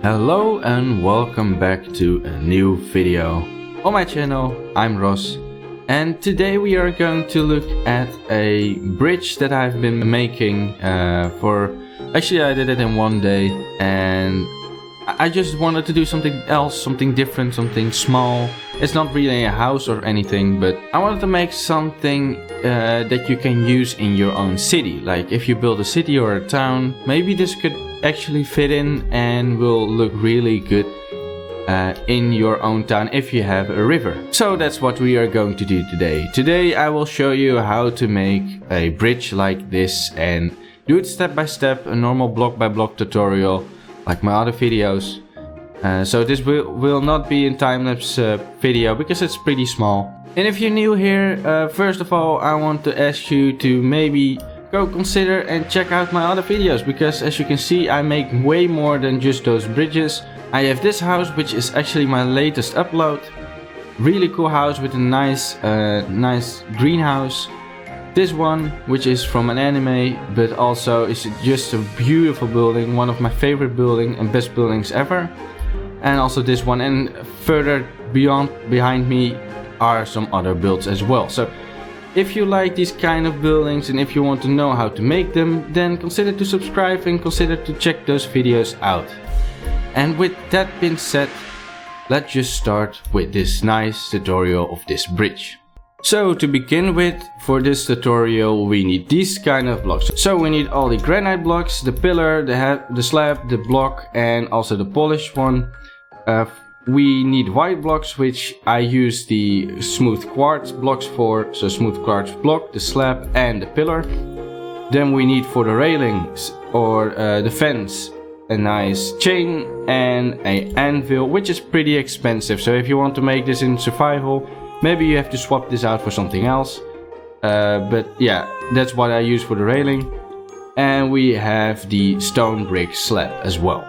Hello and welcome back to a new video on my channel. I'm Ross, and today we are going to look at a bridge that I've been making actually I did it in one day, and I just wanted to do something else, something different, something small. It's not really a house or anything, but I wanted to make something that you can use in your own city. Like if you build a city or a town, maybe this could actually fit in and will look really good in your own town if you have a river. So that's what we are going to do today. Today I will show you how to make a bridge like this and do it step by step, a normal block by block tutorial like my other videos. So this will not be in time-lapse video because it's pretty small. And if you're new here, first of all I want to ask you to maybe go consider and check out my other videos, because as you can see I make way more than just those bridges. I have this house, which is actually my latest upload. Really cool house with a nice greenhouse. This one, which is from an anime, but also is just a beautiful building, one of my favorite buildings and best buildings ever. And also this one, and further behind me are some other builds as well. So if you like these kind of buildings and if you want to know how to make them, then consider to subscribe and consider to check those videos out. And with that being said, let's just start with this nice tutorial of this bridge. So to begin with, for this tutorial we need these kind of blocks. So we need all the granite blocks, the pillar, the slab, the block, and also the polished one. We need white blocks, which I use the smooth quartz blocks for. So smooth quartz block, the slab and the pillar. Then we need for the railings or the fence a nice chain and an anvil, which is pretty expensive. So if you want to make this in survival, maybe you have to swap this out for something else. But yeah, that's what I use for the railing. And we have the stone brick slab as well.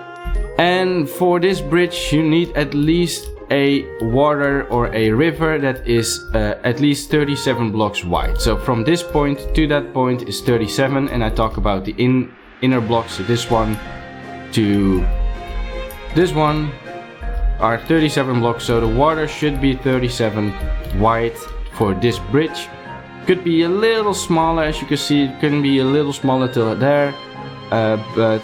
And for this bridge you need at least a water or a river that is at least 37 blocks wide. So from this point to that point is 37, and I talk about the inner blocks. So this one to this one are 37 blocks, so the water should be 37 wide for this bridge. Could be a little smaller, as you can see, it can be a little smaller till there, but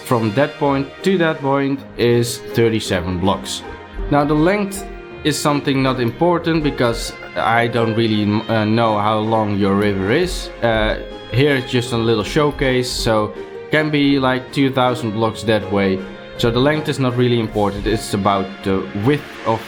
from that point to that point is 37 blocks. Now the length is something not important because I don't really know how long your river is. Here it's just a little showcase, so can be like 2000 blocks that way. So the length is not really important, it's about the width of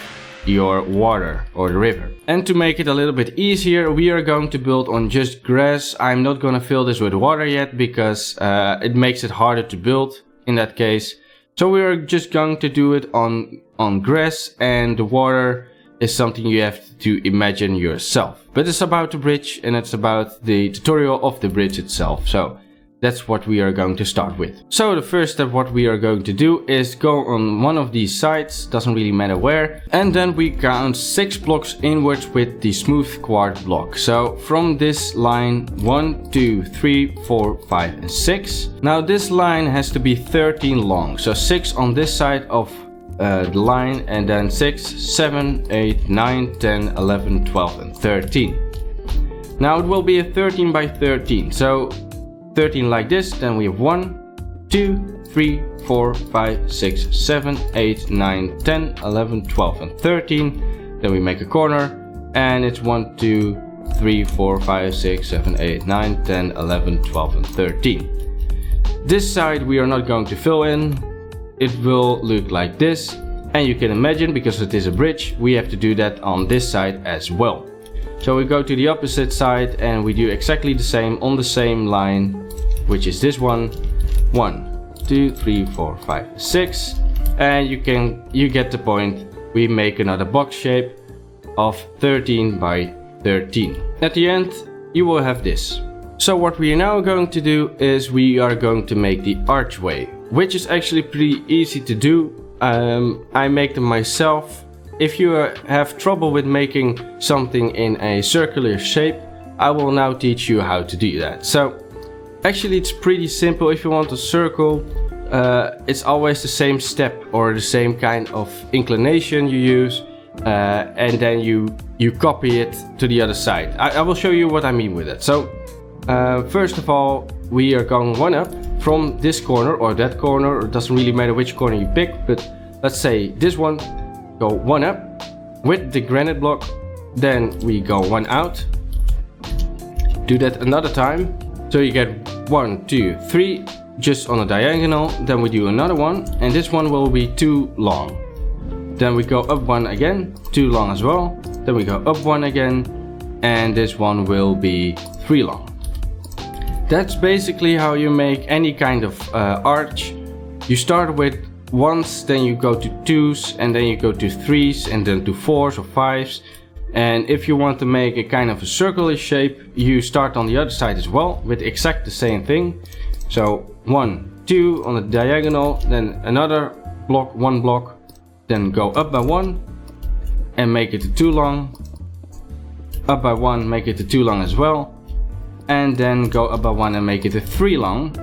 your water or the river. And to make it a little bit easier, we are going to build on just grass. I'm not gonna fill this with water yet because it makes it harder to build in that case. So we are just going to do it on grass, and the water is something you have to imagine yourself. But it's about the bridge and it's about the tutorial of the bridge itself. So that's what we are going to start with. So the first step, what we are going to do is go on one of these sides, doesn't really matter where, and then we count 6 blocks inwards with the smooth quartz block. So from this line 1, 2, 3, 4, 5 and 6. Now this line has to be 13 long, so 6 on this side of the line, and then 6, 7, 8, 9, 10, 11, 12 and 13. Now it will be a 13 by 13, so 13 like this, then we have 1, 2, 3, 4, 5, 6, 7, 8, 9, 10, 11, 12 and 13. Then we make a corner and it's 1, 2, 3, 4, 5, 6, 7, 8, 9, 10, 11, 12 and 13. This side we are not going to fill in. It will look like this, and you can imagine, because it is a bridge, we have to do that on this side as well. So we go to the opposite side and we do exactly the same on the same line, which is this one. 1, 2, 3, 4, 5, 6. And you get the point. We make another box shape of 13 by 13. At the end you will have this. So what we are now going to do is we are going to make the archway, which is actually pretty easy to do. I make them myself. If you have trouble with making something in a circular shape, I will now teach you how to do that. So actually it's pretty simple. If you want a circle, it's always the same step or the same kind of inclination you use, and then you copy it to the other side. I will show you what I mean with it. So first of all, we are going one up from this corner or that corner. It doesn't really matter which corner you pick, but let's say this one. Go one up with the granite block, then we go one out. Do that another time, so you get 1, 2, 3 just on a diagonal. Then we do another one, and this one will be too long. Then we go up one again, too long as well. Then we go up one again, and this one will be 3 long. That's basically how you make any kind of arch. You start with 1s, then you go to 2s, and then you go to 3s, and then to 4s or 5s. And if you want to make a kind of a circular shape, you start on the other side as well with exact the same thing. So 1, 2 on the diagonal, then another block, 1 block, then go up by 1 and make it too long. Up by 1, make it too long as well. And then go up by 1 and make it 3 long.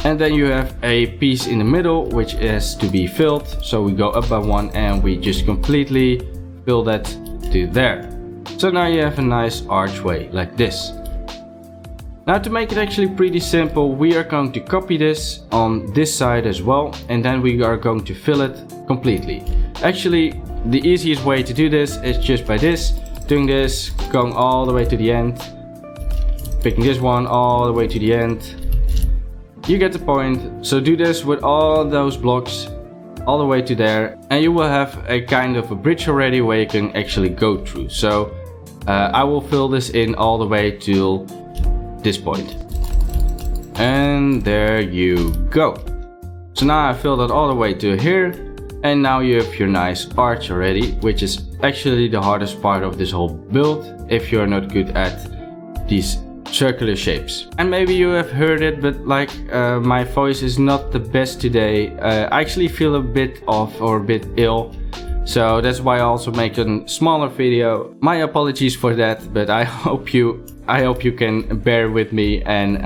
And then you have a piece in the middle which is to be filled. So we go up by 1 and we just completely fill that to there. So now you have a nice archway like this. Now to make it actually pretty simple, we are going to copy this on this side as well, and then we are going to fill it completely. Actually, the easiest way to do this is just by this, doing this, going all the way to the end, picking this one all the way to the end. You get the point. So do this with all those blocks all the way to there, and you will have a kind of a bridge already where you can actually go through. So I will fill this in all the way till this point. And there you go. So now I filled it all the way to here, and now you have your nice arch already, which is actually the hardest part of this whole build if you're not good at these circular shapes. And maybe you have heard it, but like my voice is not the best today. I actually feel a bit off or a bit ill, so that's why I also make a smaller video. My apologies for that, but I hope you can bear with me, and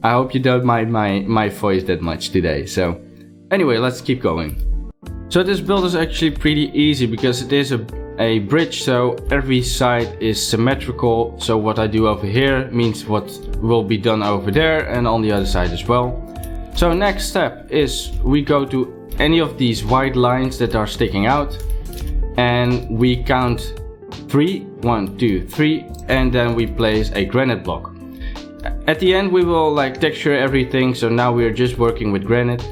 I hope you don't mind my voice that much today. So anyway, let's keep going. So this build is actually pretty easy because it is a bridge, so every side is symmetrical. So what I do over here means what will be done over there and on the other side as well. So next step is we go to any of these white lines that are sticking out, and we count 3, 1, 2, 3, and then we place a granite block. At the end we will like texture everything, so now we are just working with granite.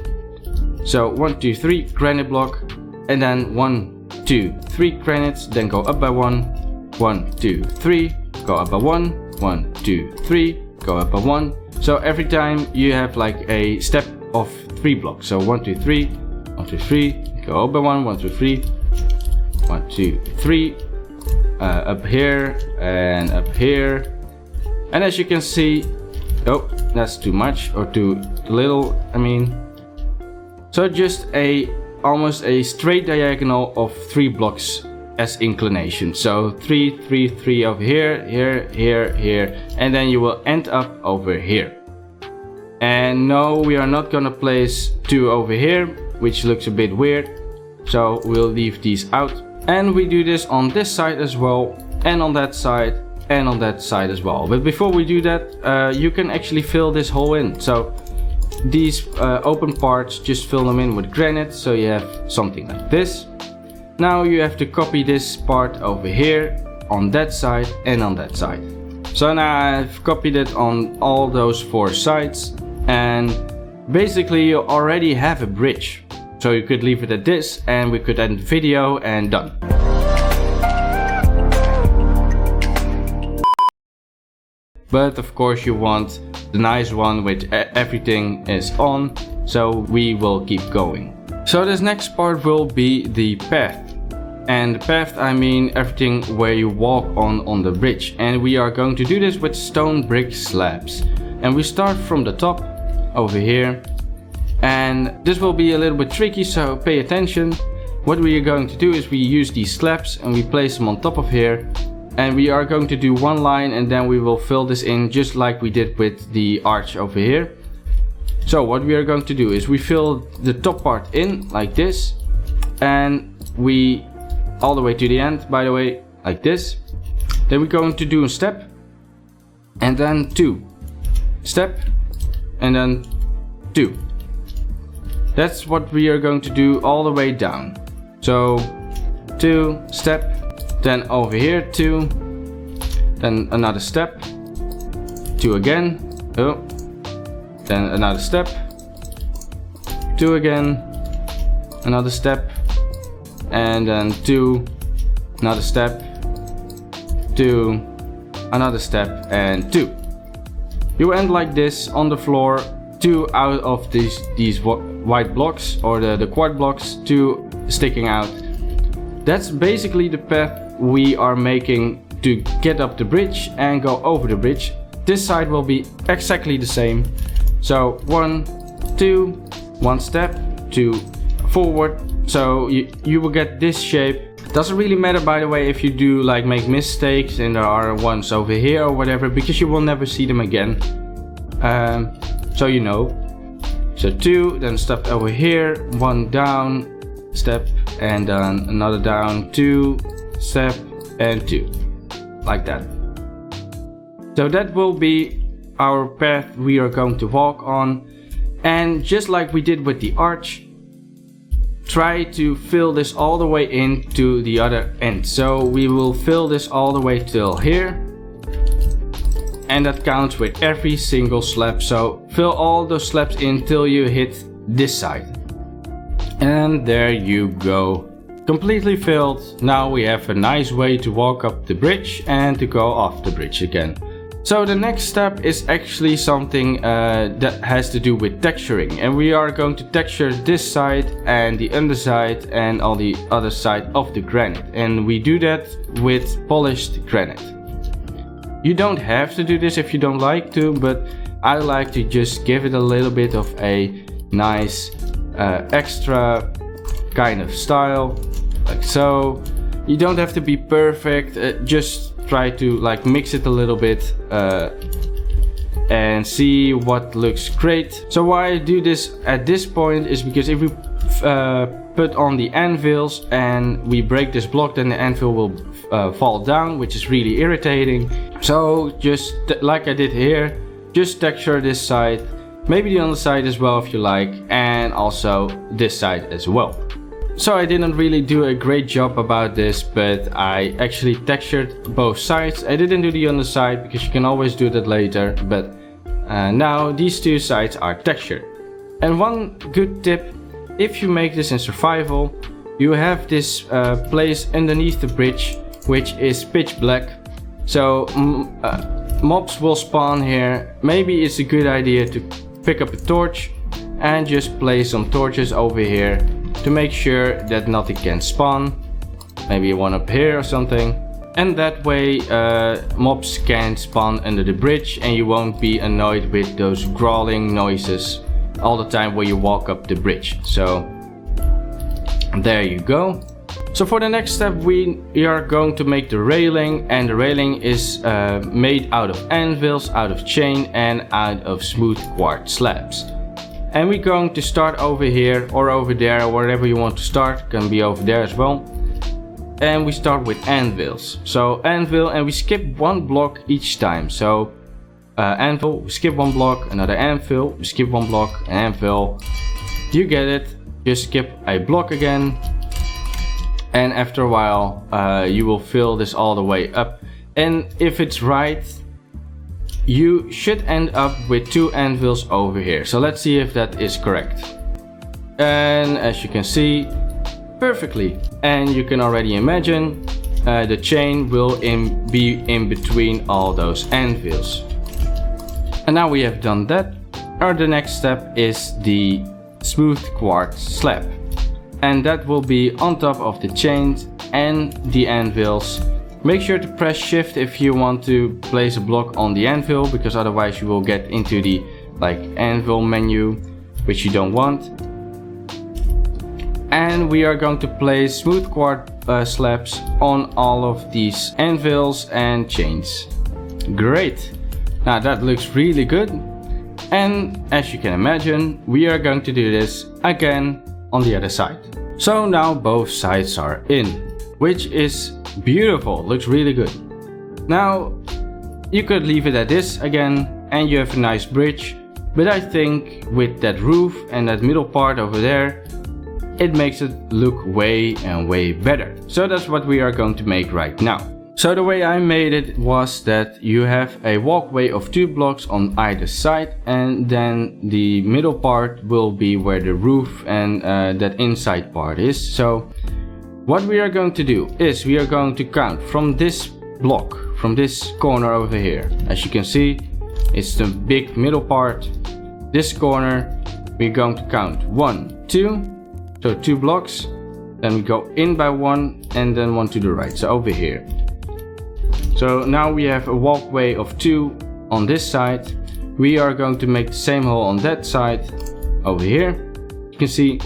So 1, 2, 3 granite block, and then 1, 2, 3 granites, then go up by 1, 1, 2, 3, go up by 1, 1, 2, 3, go up by 1. So every time you have like a step of 3 blocks. So 1, 2, 3, 1, 2, 3, go up by 1, 1, 2, 3, 1, 2, 3, up here and up here. And as you can see, oh, that's too much or too little, I mean. So just almost a straight diagonal of 3 blocks as inclination. So 3, 3, 3 over here, here, here, here, and then you will end up over here. And no, we are not gonna place 2 over here, which looks a bit weird. So we'll leave these out. And we do this on this side as well, and on that side, and on that side as well. But before we do that, you can actually fill this hole in. So these open parts, just fill them in with granite, so you have something like this. Now you have to copy this part over here, on that side and on that side. So now I've copied it on all those 4 sides, and basically you already have a bridge. So you could leave it at this, and we could end the video and done. But of course you want the nice one which everything is on, so we will keep going. So this next part will be the path. And the path, I mean everything where you walk on the bridge. And we are going to do this with stone brick slabs. And we start from the top over here. And this will be a little bit tricky, so pay attention. What we are going to do is we use these slabs and we place them on top of here. And we are going to do 1 line, and then we will fill this in just like we did with the arch over here. So what we are going to do is we fill the top part in like this, and we all the way to the end, by the way, like this. Then we're going to do a step, and then 2 step, and then 2. That's what we are going to do all the way down. So 2 step, then over here 2, then another step, 2 again, oh, then another step, 2 again, another step, and then 2, another step, 2, another step, and 2. You end like this on the floor, 2 out of these white blocks, or the quad blocks, 2 sticking out. That's basically the path we are making to get up the bridge and go over the bridge. This side will be exactly the same. So 1, 2, 1 step, 2 forward. So you will get this shape. Doesn't really matter, by the way, if you do like make mistakes and there are ones over here or whatever, because you will never see them again. So you know. So 2, then step over here, 1 down, step, and then another down, 2, step, and 2. Like that. So that will be our path we are going to walk on. And just like we did with the arch, try to fill this all the way into the other end. So we will fill this all the way till here, and that counts with every single slab. So fill all those slabs in till you hit this side, and there you go, completely filled. Now we have a nice way to walk up the bridge and to go off the bridge again. So the next step is actually something that has to do with texturing, and we are going to texture this side and the underside and all the other side of the granite, and we do that with polished granite. You don't have to do this if you don't like to, but I like to just give it a little bit of a nice extra kind of style, like so. You don't have to be perfect, just try to like mix it a little bit and see what looks great. So why I do this at this point is because if we put on the anvils and we break this block, then the anvil will fall down, which is really irritating. So just like I did here, just texture this side, maybe the other side as well if you like, and also this side as well. So I didn't really do a great job about this, but I actually textured both sides. I didn't do the underside because you can always do that later, but now these two sides are textured. And one good tip, if you make this in survival, you have this place underneath the bridge which is pitch black. So mobs will spawn here. Maybe it's a good idea to pick up a torch and just place some torches over here to make sure that nothing can spawn. Maybe one up here or something. And that way mobs can't spawn under the bridge and you won't be annoyed with those growling noises all the time when you walk up the bridge. So there you go. So for the next step we are going to make the railing, and the railing is made out of anvils, out of chain and out of smooth quartz slabs. And we're going to start over here or over there, wherever you want to start, can be over there as well. And we start with anvils. So anvil, and we skip one block each time. So anvil, we skip one block, another anvil, we skip one block, anvil. You get it, just skip a block again. And after a while you will fill this all the way up. And if it's right, you should end up with 2 anvils over here. So let's see if that is correct. And as you can see, perfectly. And you can already imagine the chain will be in between all those anvils. And now we have done that, the next step is the smooth quartz slab. And that will be on top of the chains and the anvils. Make sure to press shift if you want to place a block on the anvil, because otherwise you will get into the anvil menu, which you don't want. And we are going to place smooth quartz slabs on all of these anvils and chains. Great. Now that looks really good. And as you can imagine, we are going to do this again on the other side. So now both sides are in, which is beautiful, looks really good. Now you could leave it at this again and you have a nice bridge, but I think with that roof and that middle part over there, it makes it look way and way better. So that's what we are going to make right now. So the way I made it was that you have a walkway of 2 blocks on either side, and then the middle part will be where the roof and that inside part is. So what we are going to do is we are going to count from this block, from this corner over here. As you can see, it's the big middle part. This corner, we're going to count 1, 2, so 2 blocks. Then we go in by 1 and then 1 to the right, so over here. So now we have a walkway of 2 on this side. We are going to make the same hole on that side over here. You can see.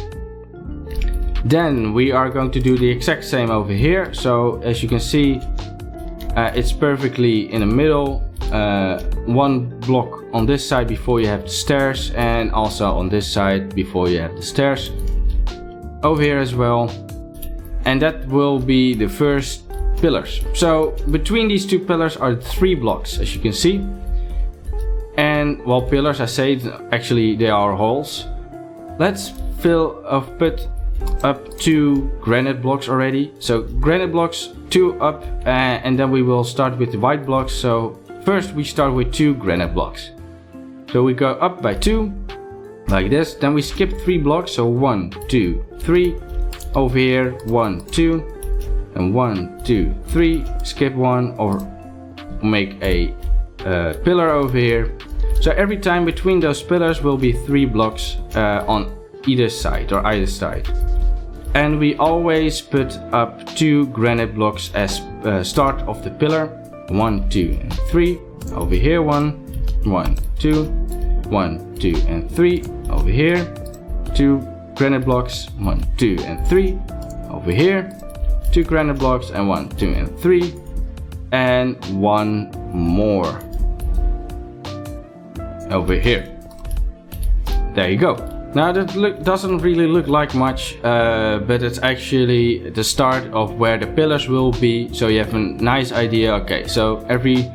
Then we are going to do the exact same over here. So as you can see, it's perfectly in the middle. 1 block on this side before you have the stairs, and also on this side before you have the stairs. Over here as well. And that will be the first pillars. So between these 2 pillars are 3 blocks, as you can see. And well, pillars, I say, actually they are holes. Let's put up 2 granite blocks already. So granite blocks 2 up, and then we will start with the white blocks. So first we start with 2 granite blocks. So we go up by 2 like this. Then we skip 3 blocks. So 1, 2, 3. Over here 1, 2. And 1, 2, 3, skip 1, or make a pillar over here. So every time between those pillars will be 3 blocks on either side. And we always put up 2 granite blocks as start of the pillar. 1, 2, and 3. Over here 1, 1, 2, 1, 2, and 3. Over here 2 granite blocks, 1, 2, and 3. Over here 2 granite blocks, and 1, 2, and 3, and 1 more over here. There you go. Now that doesn't really look like much, but it's actually the start of where the pillars will be, so you have a nice idea. Okay, so every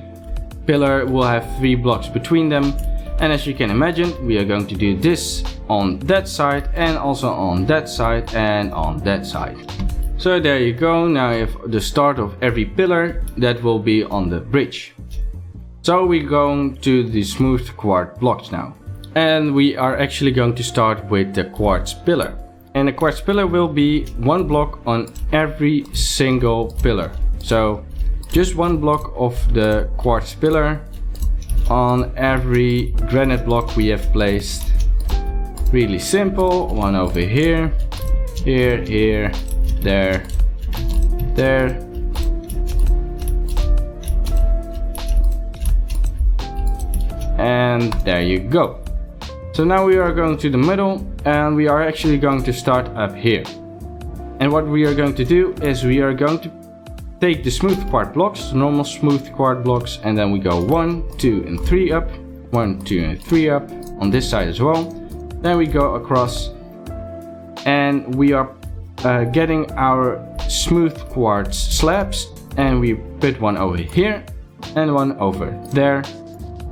pillar will have 3 blocks between them, and as you can imagine, we are going to do this on that side, and also on that side, and on that side. So there you go. Now you have the start of every pillar that will be on the bridge. So we're going to the smooth quartz blocks now. And we are actually going to start with the quartz pillar. And the quartz pillar will be 1 block on every single pillar. So just 1 block of the quartz pillar on every granite block we have placed. Really simple. 1 over here, here, here, there, there, and there you go. So now we are going to the middle, and we are actually going to start up here. And what we are going to do is we are going to take the smooth quartz blocks, normal smooth quartz blocks, and then we go 1, 2, and 3 up, 1, 2, and 3 up on this side as well. Then we go across, and we are getting our smooth quartz slabs, and we put 1 over here and 1 over there,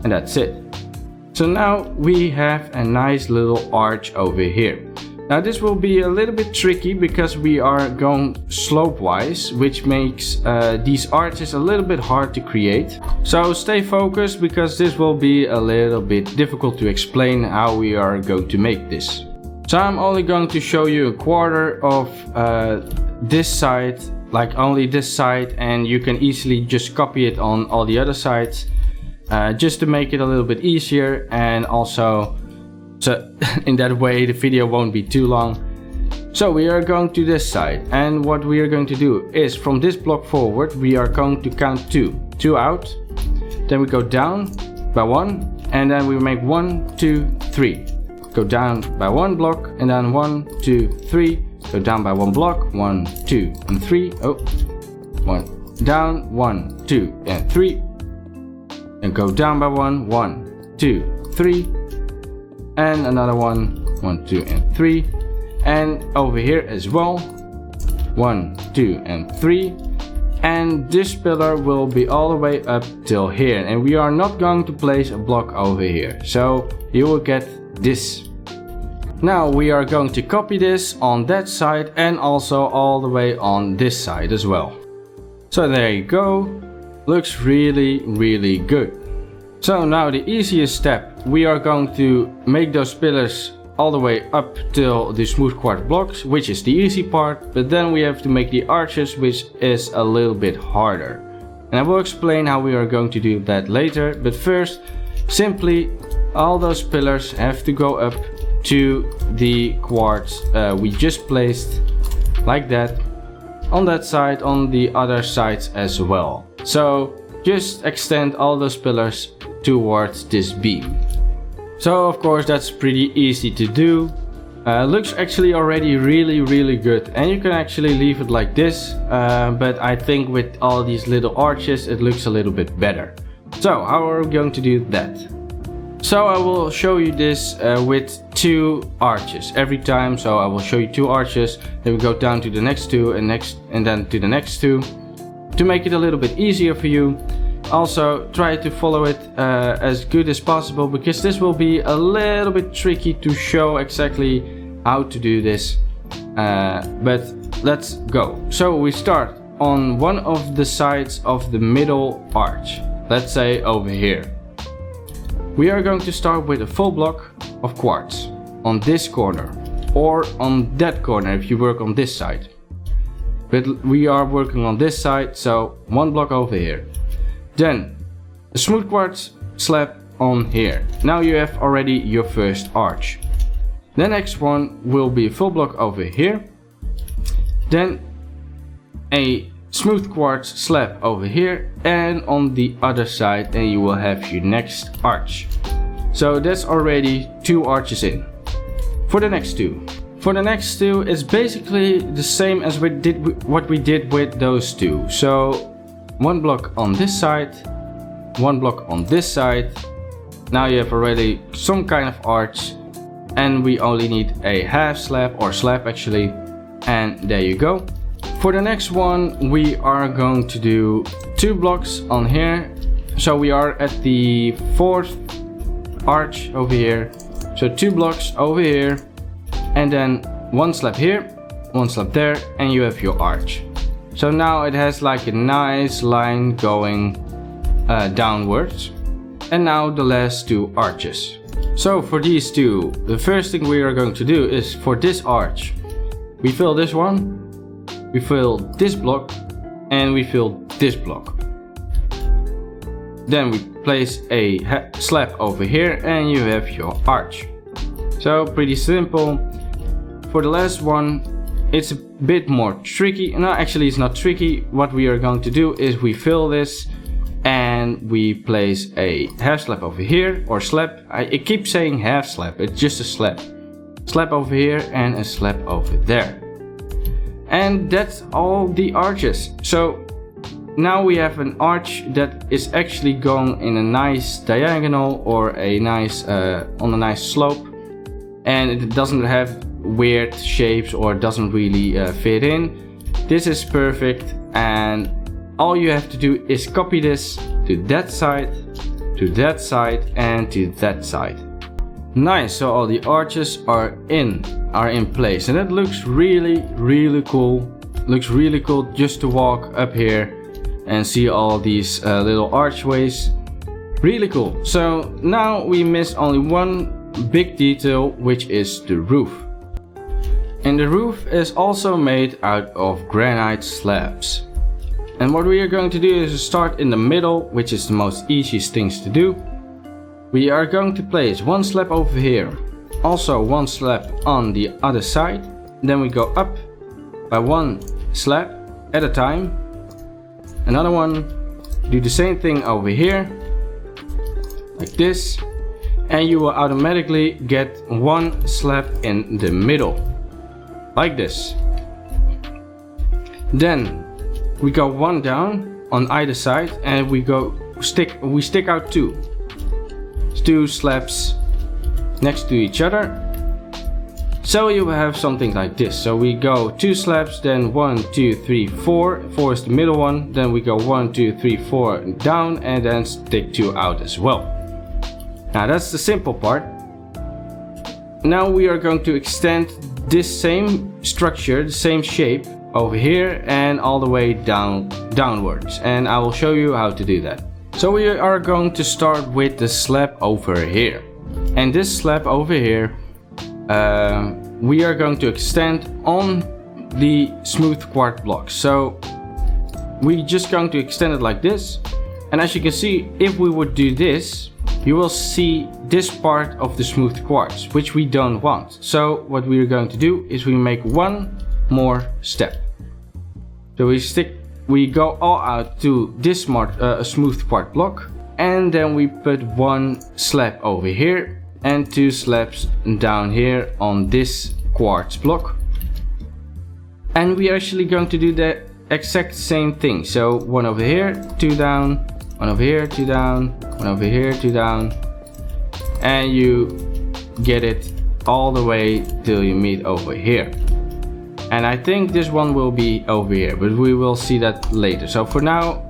and that's it. So now we have a nice little arch over here. Now this will be a little bit tricky because we are going slope-wise, which makes these arches a little bit hard to create. So stay focused because this will be a little bit difficult to explain how we are going to make this. So I'm only going to show you a quarter of this side, like only this side, and you can easily just copy it on all the other sides, just to make it a little bit easier, and also so in that way the video won't be too long. So we are going to this side, and what we are going to do is from this block forward we are going to count 2 out, then we go down by 1, and then we make 1, 2, 3. Go down by 1 block, and then 1, 2, 3. Go down by 1 block, 1, 2, and 3. Oh, 1 down, 1, 2, and 3. And go down by 1, 1, 2, 3. and another one, 1, 2 and 3, and over here as well, 1, 2 and 3, and this pillar will be all the way up till here, and we are not going to place a block over here, so you will get this. Now we are going to copy this on that side and also all the way on this side as well. So there you go, looks really good. So now the easiest step, we are going to make those pillars all the way up till the smooth quartz blocks, which is the easy part, but then we have to make the arches, which is a little bit harder. And I will explain how we are going to do that later, but first, simply all those pillars have to go up to the quartz we just placed, like that, on that side, on the other sides as well. So just extend all those pillars towards this beam. So of course that's pretty easy to do. Looks actually already really good, and you can actually leave it like this, but I think with all these little arches it looks a little bit better. So how are we going to do that? So I will show you this with 2 arches every time. So I will show you 2 arches, then we go down to the next 2 and then to the next 2 to make it a little bit easier for you. Also try to follow it as good as possible, because this will be a little bit tricky to show exactly how to do this, but let's go. So we start on one of the sides of the middle arch, let's say over here. We are going to start with a full block of quartz on this corner, or on that corner if you work on this side, but we are working on this side, so 1 block over here. Then a smooth quartz slab on here. Now you have already your first arch. The next one will be a full block over here. Then a smooth quartz slab over here, and on the other side, and you will have your next arch. So that's already 2 arches in. For the next 2. For the next 2 it's basically the same as what we did with those 2. So 1 block on this side, 1 block on this side. Now you have already some kind of arch, and we only need a half slab, or slab actually, and there you go. For the next one we are going to do 2 blocks on here. So we are at the 4th arch over here, so 2 blocks over here, and then 1 slab here, 1 slab there, and you have your arch. So now it has like a nice line going downwards. And now the last 2 arches. So for these 2, the first thing we are going to do is, for this arch, we fill this one, we fill this block, and we fill this block. Then we place a slab over here, and you have your arch. So pretty simple. For the last one, it's a bit more tricky. No, actually it's not tricky. What we are going to do is we fill this and we place a half slab over here, or slab. I keep saying half slab, it's just a slab. Slab over here and a slab over there. And that's all the arches. So now we have an arch that is actually going in a nice diagonal, or a nice on a nice slope, and it doesn't have weird shapes or doesn't really fit in. This is perfect, and all you have to do is copy this to that side, to that side, and to that side. Nice, so all the arches are in place, and it looks really cool. Looks really cool just to walk up here and see all these little archways. Really cool. So now we miss only one big detail, which is the roof. And the roof is also made out of granite slabs. And what we are going to do is start in the middle, which is the most easiest things to do. We are going to place 1 slab over here, also 1 slab on the other side. Then we go up by 1 slab at a time. Another one, do the same thing over here, like this, and you will automatically get 1 slab in the middle, like this. Then we go 1 down on either side, and we stick out 2 slabs next to each other. So you have something like this. So we go 2 slabs, then 1, 2, 3, 4. 4 is the middle one. Then we go 1, 2, 3, 4 down, and then stick 2 out as well. Now that's the simple part. Now we are going to extend this same structure, the same shape over here and all the way downwards. And I will show you how to do that. So we are going to start with the slab over here. And this slab over here, we are going to extend on the smooth quartz block. So we're just going to extend it like this. And as you can see, if we would do this, you will see this part of the smooth quartz, which we don't want. So what we are going to do is we make one more step. So we go all out to this smooth quartz block, and then we put 1 slab over here and 2 slabs down here on this quartz block. And we are actually going to do the exact same thing. So 1 over here, 2 down, 1 over here, 2 down, 1 over here, 2 down, and you get it all the way till you meet over here. And I think this one will be over here, but we will see that later. So for now,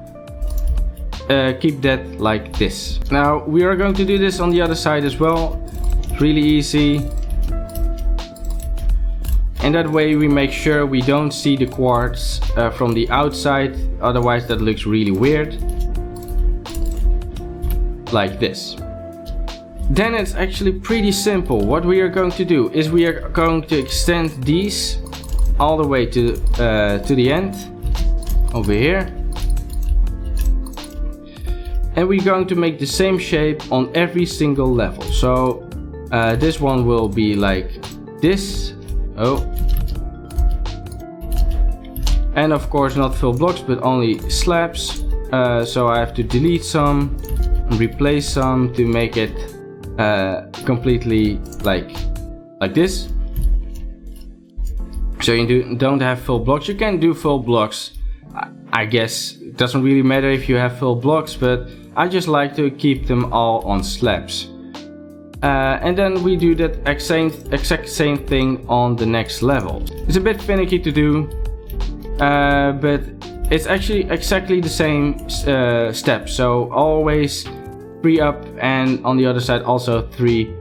keep that like this. Now we are going to do this on the other side as well. It's really easy. And that way we make sure we don't see the quartz from the outside, otherwise that looks really weird. Like this. Then it's actually pretty simple. What we are going to do is we are going to extend these all the way to the end over here, and we're going to make the same shape on every single level. So this one will be like this. And of course not full blocks, but only slabs. So I have to delete some, replace some to make it completely like this. So you don't have full blocks. You can do full blocks. I guess it doesn't really matter if you have full blocks, but I just like to keep them all on slabs. And then we do that exact same thing on the next level. It's a bit finicky to do, but it's actually exactly the same steps. So always 3 up, and on the other side also 3,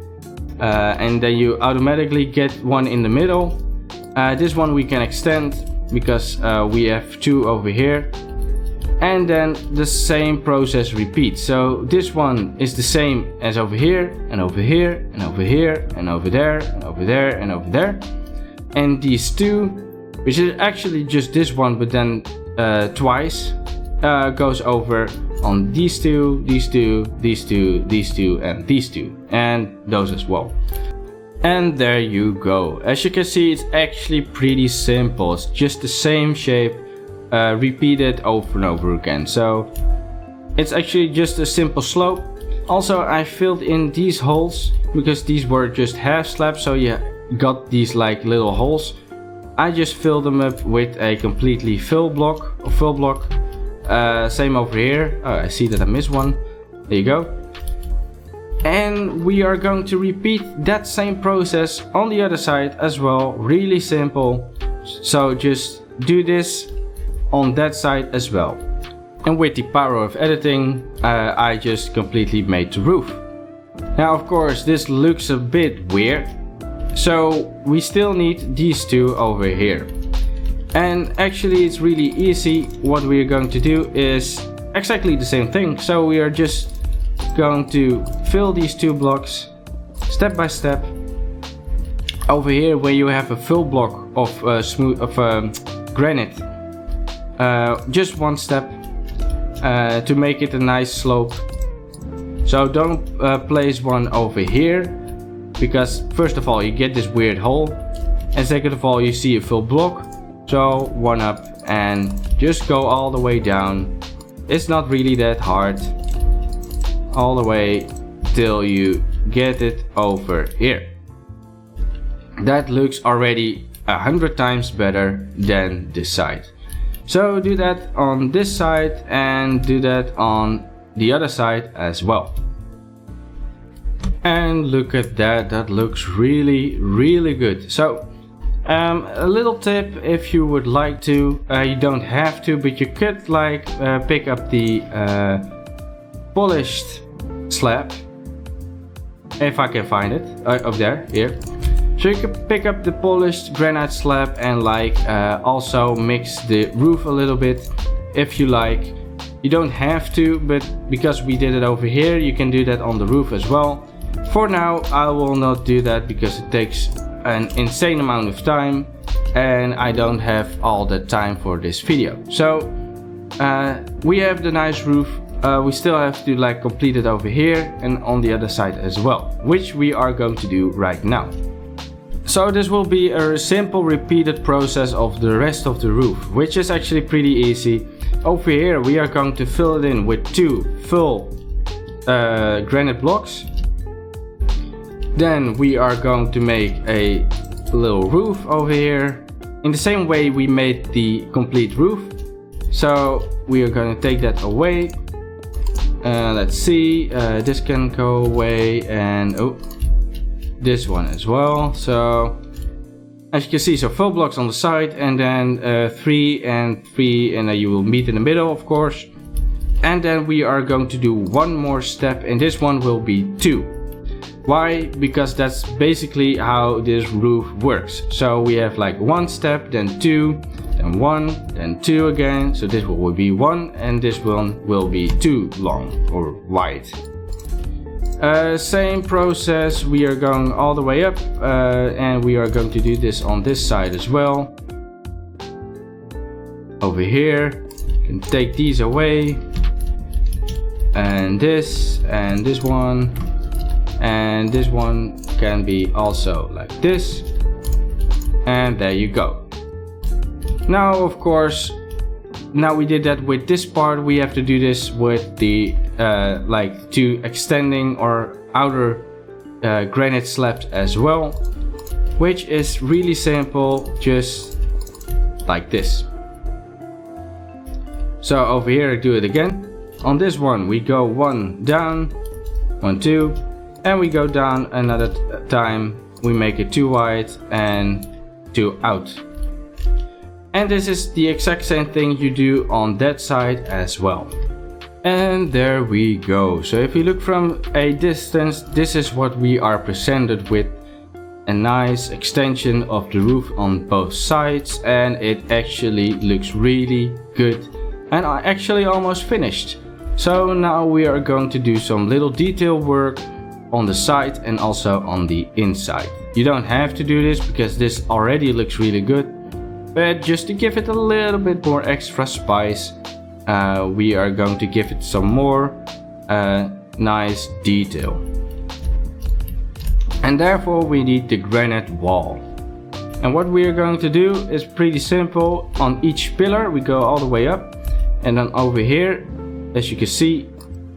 and then you automatically get 1 in the middle. This one we can extend because we have 2 over here, and then the same process repeats. So this one is the same as over here, and over here, and over here, and over there, and over there, and over there. And these 2, which is actually just this one, but then twice, goes over on these 2, these 2, these 2, these 2, and these 2, and those as well. And there you go. As you can see, it's actually pretty simple. It's just the same shape repeated over and over again. So it's actually just a simple slope. Also, I filled in these holes because these were just half slabs, so you got these like little holes. I just filled them up with a completely full block. Same over here. Oh, I see that I missed one. There you go. And we are going to repeat that same process on the other side as well. Really simple. So just do this on that side as well. And with the power of editing, I just completely made the roof. Now of course this looks a bit weird, so we still need these 2 over here. And actually it's really easy. What we are going to do is exactly the same thing. So we are just going to fill these 2 blocks step by step. Over here where you have a full block of granite, just 1 step to make it a nice slope. So don't place one over here, because first of all you get this weird hole, and second of all you see a full block. So 1 up and just go all the way down. It's not really that hard. All the way till you get it over here. That looks already 100 times better than this side. So do that on this side and do that on the other side as well. And look at that, that looks really good. So a little tip, if you would like to, you don't have to, but you could like pick up the polished slab, if I can find it, up there, here. So you can pick up the polished granite slab and like also mix the roof a little bit, if you like. You don't have to, but because we did it over here, you can do that on the roof as well. For now, I will not do that because it takes an insane amount of time and I don't have all the time for this video. So we have the nice roof. We still have to like complete it over here and on the other side as well, which we are going to do right now. So this will be a simple repeated process of the rest of the roof, which is actually pretty easy. Over here we are going to fill it in with 2 full granite blocks. Then we are going to make a little roof over here in the same way we made the complete roof. So we are going to take that away. Let's see, this can go away, and oh, this one as well. So as you can see, so full blocks on the side, and then 3 and 3, and you will meet in the middle, of course. And then we are going to do one more step, and this one will be 2. Why? Because that's basically how this roof works. So we have like 1 step, then 2, then 1, then 2 again. So this will be 1, and this one will be 2 long or wide. Same process, we are going all the way up, and we are going to do this on this side as well. Over here, you can take these away, and this one, and this one can be also like this, and there you go. Now of course, now we did that with this part, we have to do this with the like 2 extending or outer granite slabs as well, which is really simple, just like this. So over here I do it again. On this one we go 1 down, 1, 2, and we go down another time. We make it 2 wide and 2 out. And this is the exact same thing you do on that side as well. And there we go. So if you look from a distance, this is what we are presented with. A nice extension of the roof on both sides, and it actually looks really good and are actually almost finished. So now we are going to do some little detail work on the side and also on the inside. You don't have to do this because this already looks really good, but just to give it a little bit more extra spice, we are going to give it some more nice detail. And therefore we need the granite wall. And what we are going to do is pretty simple. On each pillar we go all the way up, and then over here, as you can see,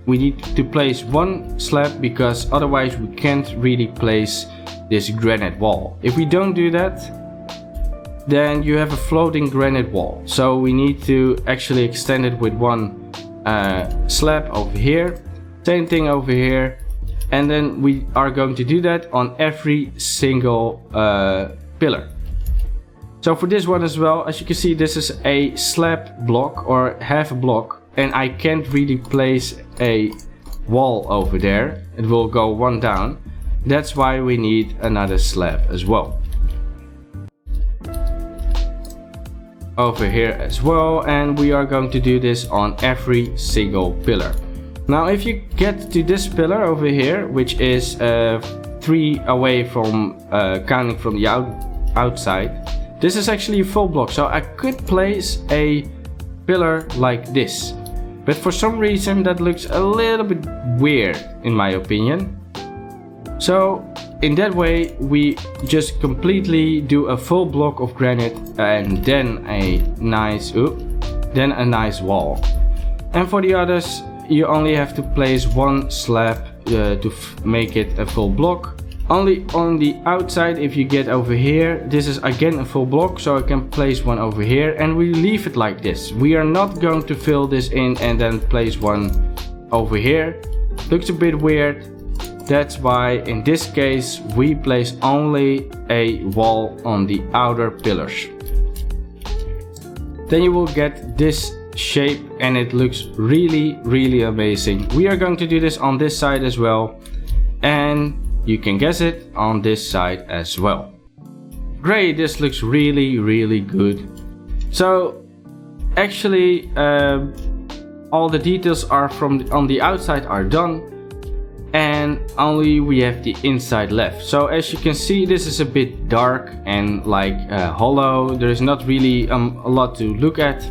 we need to place 1 slab because otherwise we can't really place this granite wall. If we don't do that, then you have a floating granite wall. So we need to actually extend it with 1 slab over here, same thing over here, and then we are going to do that on every single pillar. So for this one as well, as you can see, this is a slab block or half a block, and I can't really place a wall over there. It will go 1 down. That's why we need another slab as well over here as well, and we are going to do this on every single pillar. Now if you get to this pillar over here, which is 3 away from counting from the outside, this is actually a full block, so I could place a pillar like this, but for some reason that looks a little bit weird in my opinion. So in that way we just completely do a full block of granite and then a nice wall. And for the others you only have to place 1 slab to make it a full block. Only on the outside, if you get over here, this is again a full block, so I can place 1 over here, and we leave it like this. We are not going to fill this in and then place 1 over here. Looks a bit weird, That's why in this case we place only a wall on the outer pillars. Then you will get this shape and it looks really amazing. We are going to do this on this side as well, and you can guess it, on this side as well. Great, this looks really good. So actually all the details are on the outside are done, and only we have the inside left. So as you can see, this is a bit dark and like hollow. There is not really a lot to look at.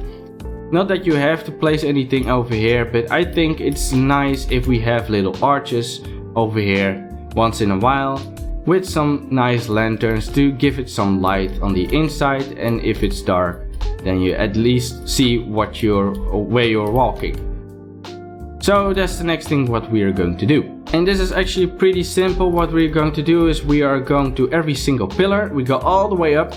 Not that you have to place anything over here, but I think it's nice if we have little arches over here once in a while with some nice lanterns to give it some light on the inside, and if it's dark then you at least see where you're walking. So that's the next thing what we are going to do. And this is actually pretty simple. What we're going to do is we are going to every single pillar, we go all the way up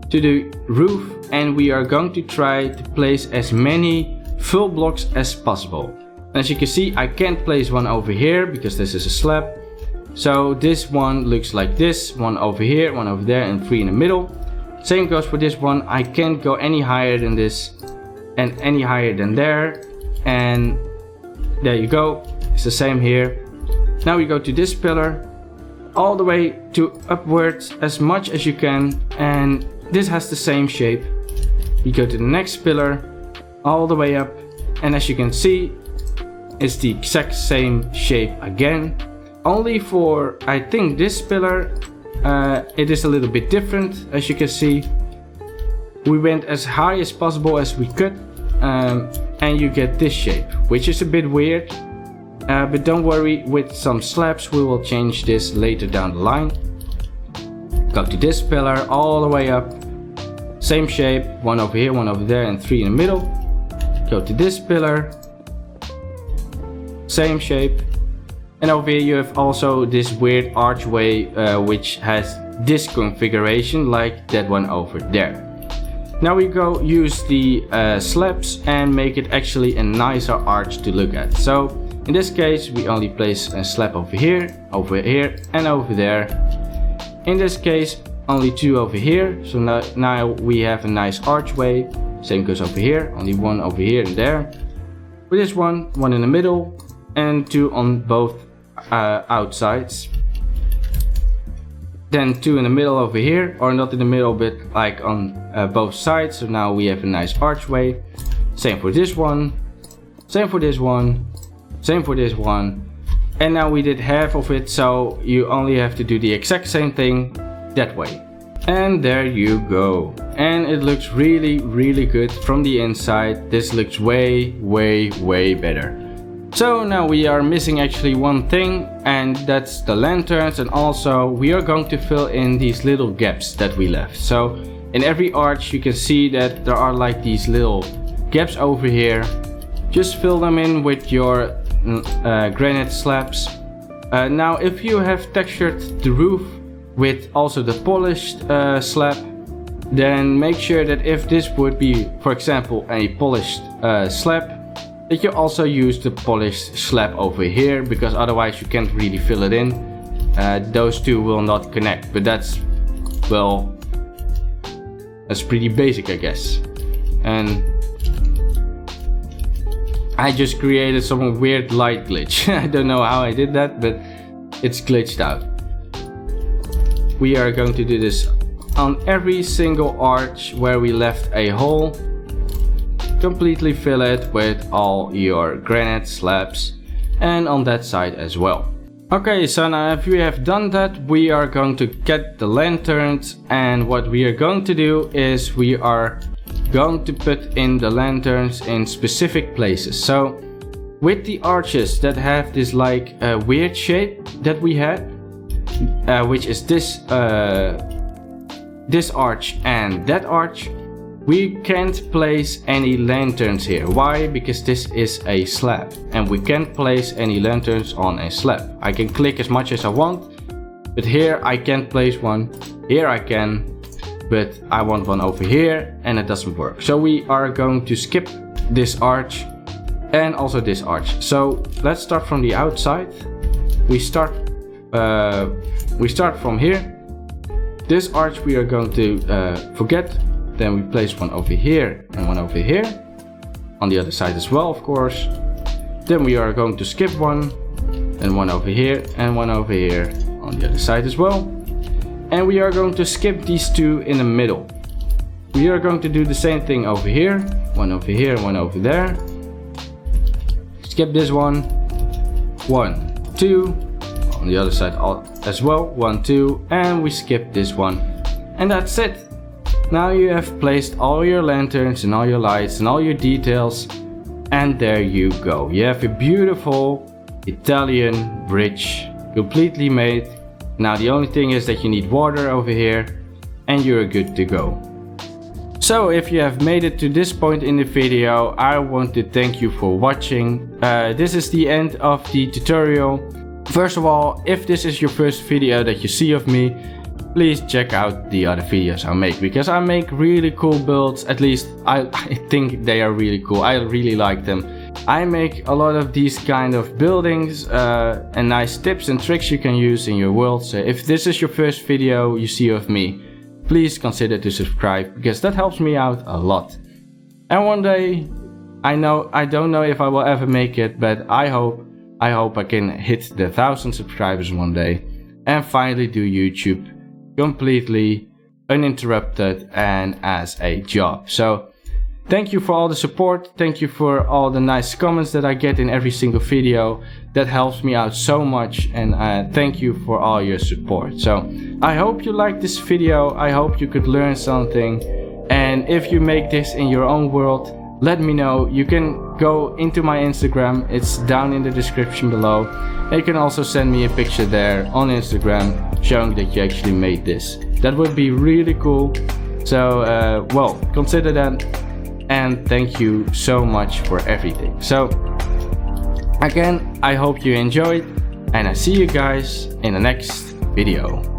to the roof, and we are going to try to place as many full blocks as possible. As you can see, I can't place one over here because this is a slab. So this one looks like this, one over here, one over there, and 3 in the middle. Same goes for this one. I can't go any higher than this and any higher than there. And there you go, it's the same here. Now we go to this pillar, all the way to upwards as much as you can, and this has the same shape. We go to the next pillar, all the way up, and as you can see, it's the exact same shape again. Only for, I think, this pillar, it is a little bit different. As you can see, we went as high as possible as we could, and you get this shape, which is a bit weird. But don't worry, with some slabs we will change this later down the line. Go to this pillar, all the way up, same shape, one over here, one over there, and 3 in the middle. Go to this pillar, same shape. And over here you have also this weird archway which has this configuration like that one over there. Now we go use the slabs and make it actually a nicer arch to look at. So in this case we only place a slab over here, and over there. In this case only 2 over here, so now we have a nice archway. Same goes over here, only 1 over here and there. With this one, 1 in the middle, and 2 on both outsides. Then 2 in the middle over here, or not in the middle but like on both sides. So now we have a nice archway. Same for this one, same for this one, same for this one. And now we did half of it, so you only have to do the exact same thing that way. And there you go. And it looks really good from the inside. This looks way better. So now we are missing actually one thing, and that's the lanterns, and also we are going to fill in these little gaps that we left. So in every arch you can see that there are like these little gaps over here. Just fill them in with your granite slabs. Now if you have textured the roof with also the polished slab, then make sure that if this would be, for example, a polished slab, that you also use the polished slab over here, because otherwise you can't really fill it in. Those two will not connect, but that's, well, that's pretty basic, I guess. And I just created some weird light glitch. I don't know how I did that, but it's glitched out. We are going to do this on every single arch where we left a hole. Completely fill it with all your granite slabs, and on that side as well. Okay, so now if we have done that, we are going to get the lanterns, and what we are going to do is we are going to put in the lanterns in specific places. So with the arches that have this like weird shape that we had, which is this arch and that arch, we can't place any lanterns here. Why? Because this is a slab and we can't place any lanterns on a slab. I can click as much as I want, but here I can't place one. Here I can, but I want one over here and it doesn't work. So we are going to skip this arch and also this arch. So let's start from the outside. We start we start from here. This arch we are going to forget. Then we place one over here and one over here. On the other side as well, of course. Then we are going to skip one. And one over here and one over here on the other side as well. And we are going to skip these two in the middle. We are going to do the same thing over here. One over here and one over there. Skip this one. 1, 2. On the other side as well. 1, 2. And we skip this one. And that's it. Now you have placed all your lanterns and all your lights and all your details. And there you go. You have a beautiful Italian bridge completely made. Now the only thing is that you need water over here and you're good to go. So if you have made it to this point in the video, I want to thank you for watching. This is the end of the tutorial. First of all, if this is your first video that you see of me, please check out the other videos I make, because I make really cool builds. At least I think they are really cool. I really like them. I make a lot of these kind of buildings and nice tips and tricks you can use in your world. So if this is your first video you see of me, please consider to subscribe, because that helps me out a lot. And one day, I don't know if I will ever make it, but I hope I can hit the 1,000 subscribers one day and finally do YouTube completely uninterrupted and as a job. So thank you for all the support. Thank you for all the nice comments that I get in every single video. That helps me out so much, and thank you for all your support. So I hope you liked this video. I hope you could learn something. And if you make this in your own world, let me know. You can go into my Instagram. It's down in the description below. And you can also send me a picture there on Instagram showing that you actually made this. That would be really cool. So well, consider that. And thank you so much for everything. So again, I hope you enjoyed, and I see you guys in the next video.